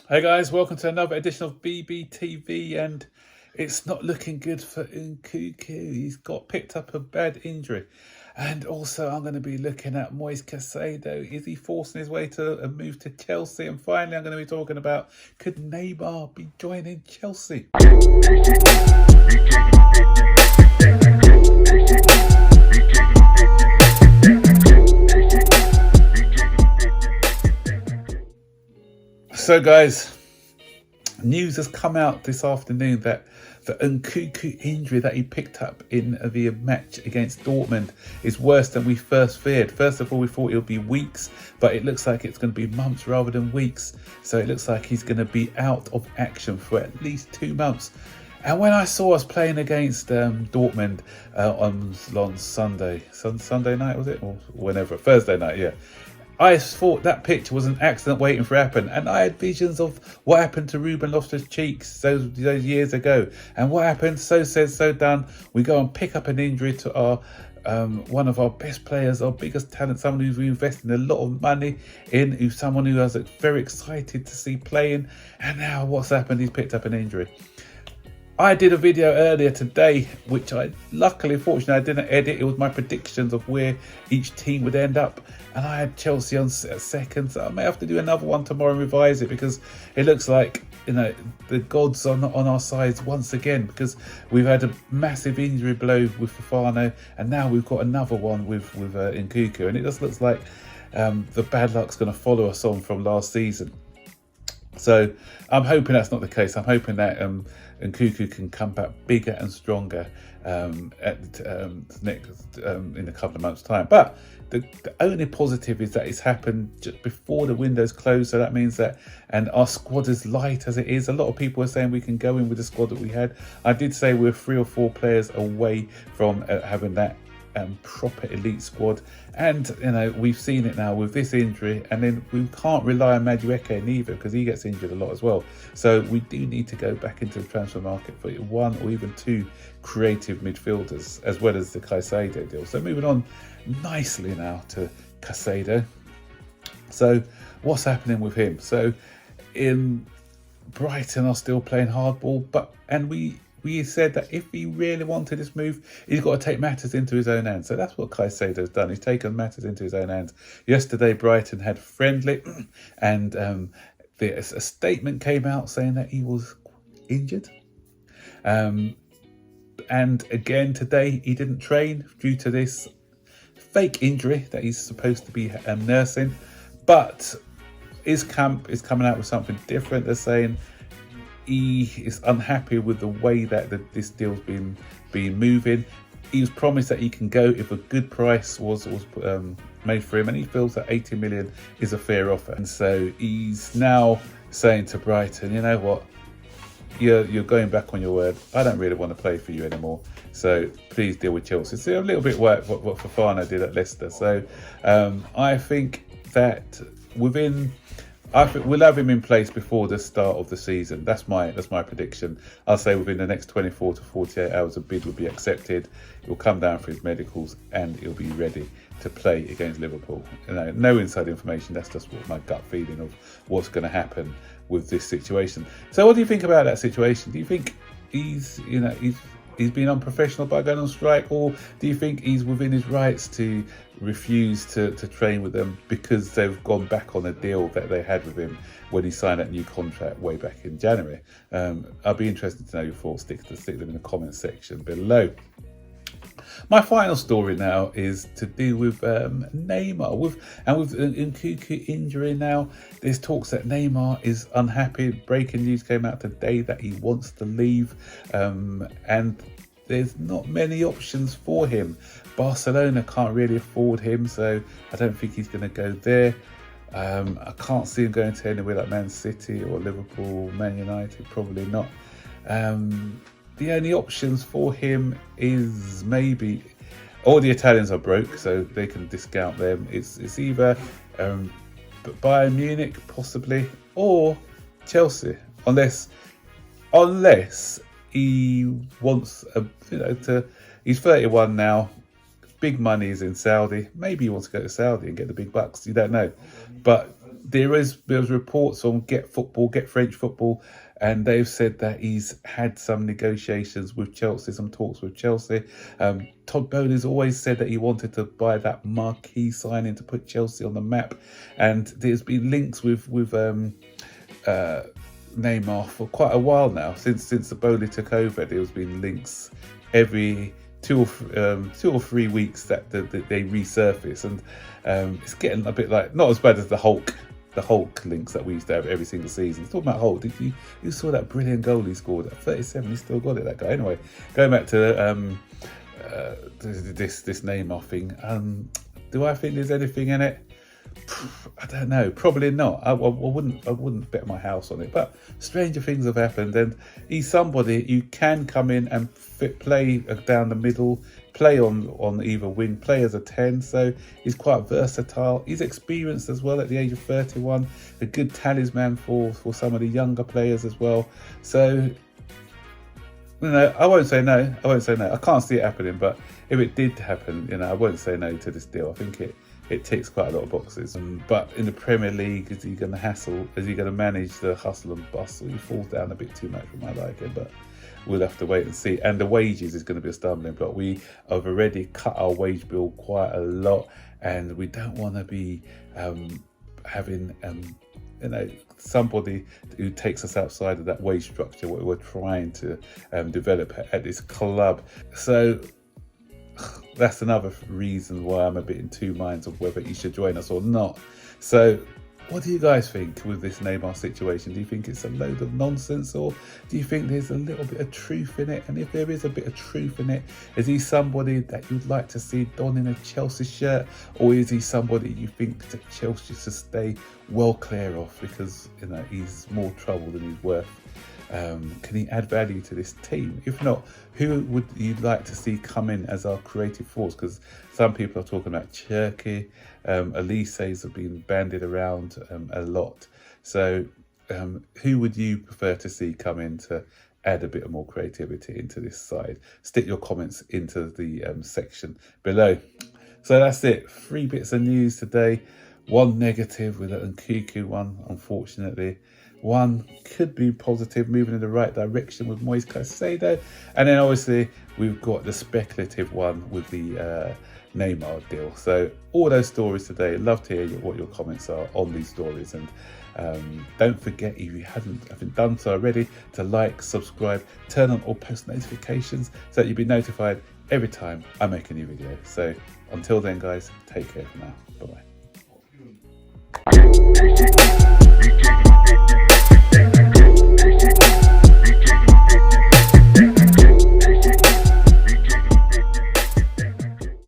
Hey guys, welcome to another edition of BBTV, and it's not looking good for Nkunku. He's got picked up a bad injury. And also I'm going to be looking at Moise Caicedo. Is he forcing his way to a move to Chelsea? And finally I'm going to be talking about, could Neymar be joining Chelsea? So guys, news has come out this afternoon that the Nkunku injury that he picked up in the match against Dortmund is worse than we first feared. First of all, we thought it would be weeks, but it looks like it's going to be months rather than weeks. So it looks like he's going to be out of action for at least 2 months. And when I saw us playing against Dortmund on Sunday night, was it? Or whenever, Thursday night, yeah. I thought that picture was an accident waiting for happen, and I had visions of what happened to Ruben Loftus-Cheek those years ago, and what happened. So said, so done. We go and pick up an injury to our one of our best players, our biggest talent, someone who's investing a lot of money in, who's someone who was very excited to see playing, and now what's happened? He's picked up an injury. I did a video earlier today, which fortunately, I didn't edit. It was my predictions of where each team would end up. And I had Chelsea on second, so I may have to do another one tomorrow and revise it, because it looks like, the gods are not on our sides once again, because we've had a massive injury blow with Fofana, and now we've got another one with Nkunku. And it just looks like the bad luck's going to follow us on from last season. So I'm hoping that's not the case. I'm hoping that Nkunku can come back bigger and stronger in a couple of months' time. But the only positive is that it's happened just before the window's closed. So that means that, and our squad is light as it is. A lot of people are saying we can go in with the squad that we had. I did say we're 3 or 4 players away from having that proper elite squad, and we've seen it now with this injury, and then we can't rely on Madueke neither, because he gets injured a lot as well. So we do need to go back into the transfer market for 1 or even 2 creative midfielders, as well as the Caicedo deal. So moving on nicely now to Caicedo. So what's happening with him? So in Brighton are still playing hardball, and we said that if he really wanted this move, he's got to take matters into his own hands. So that's what Caicedo's done. He's taken matters into his own hands. Yesterday, Brighton had friendly, and a statement came out saying that he was injured. And again, today, he didn't train due to this fake injury that he's supposed to be nursing. But his camp is coming out with something different. They're saying he is unhappy with the way that this deal's been moving. He was promised that he can go if a good price was made for him, and he feels that 80 million is a fair offer. And so he's now saying to Brighton, you know what, you're going back on your word. I don't really want to play for you anymore, so please deal with Chelsea. So a little bit what Fofana did at Leicester. So I think that we'll have him in place before the start of the season. That's my prediction. I'll say within the next 24 to 48 hours, a bid will be accepted. He'll come down for his medicals, and he'll be ready to play against Liverpool. No inside information. That's just my gut feeling of what's going to happen with this situation. So, what do you think about that situation? Do you think he's been unprofessional by going on strike, or do you think he's within his rights to refuse to train with them because they've gone back on a deal that they had with him when he signed that new contract way back in January? I'll be interested to know your thoughts. Stick them in the comment section below. My final story now is to do with Neymar. With Nkunku injury now, there's talks that Neymar is unhappy. Breaking news came out today that he wants to leave, and there's not many options for him. Barcelona can't really afford him, so I don't think he's going to go there. I can't see him going to anywhere like Man City or Liverpool, Man United, probably not. The only options for him is maybe, all the Italians are broke, so they can discount them. It's either Bayern Munich possibly, or Chelsea, unless he wants he's 31 now. Big money is in Saudi. Maybe he wants to go to Saudi and get the big bucks. You don't know, but There's reports on Get Football, Get French Football, and they've said that he's had some negotiations with Chelsea, some talks with Chelsea. Todd Bowley's always said that he wanted to buy that marquee signing to put Chelsea on the map, and there's been links with Neymar for quite a while now. Since the Bowley took over, there's been links every 2 or 3 weeks that they resurface, and it's getting a bit like, not as bad as the Hulk links that we used to have every single season. Talking about Hulk, you saw that brilliant goal he scored at 37? He still got it, that guy. Anyway, going back to this Neymar thing. Do I think there's anything in it? I don't know. Probably not. I wouldn't bet my house on it. But stranger things have happened, and he's somebody you can come in and play down the middle, play on either wing, play as a 10. So he's quite versatile. He's experienced as well at the age of 31. A good talisman for some of the younger players as well. So, I won't say no. I can't see it happening, but if it did happen, I won't say no to this deal. I think it ticks quite a lot of boxes. But in the Premier League, is he going to hassle? Is he going to manage the hustle and bustle? He falls down a bit too much for my liking, but we'll have to wait and see. And the wages is going to be a stumbling block. We have already cut our wage bill quite a lot, and we don't want to be having somebody who takes us outside of that wage structure, what we're trying to develop at this club. So that's another reason why I'm a bit in two minds of whether he should join us or not. So what do you guys think with this Neymar situation? Do you think it's a load of nonsense, or do you think there's a little bit of truth in it? And if there is a bit of truth in it, is he somebody that you'd like to see donning a Chelsea shirt, or is he somebody you think that Chelsea should stay well clear of because he's more trouble than he's worth? Can he add value to this team? If not, who would you like to see come in as our creative force? Because some people are talking about Cherky. Elise's have been bandied around a lot. So who would you prefer to see come in to add a bit more creativity into this side? Stick your comments into the section below. So that's it. 3 bits of news today. 1 negative with an Nkunku one, unfortunately. 1 could be positive, moving in the right direction with Moise Caicedo. And then obviously we've got the speculative one with the Neymar deal. So all those stories today. Love to hear what your comments are on these stories. And don't forget, if you haven't done so already, to like, subscribe, turn on all post notifications so that you'll be notified every time I make a new video. So until then, guys, take care for now. Bye-bye.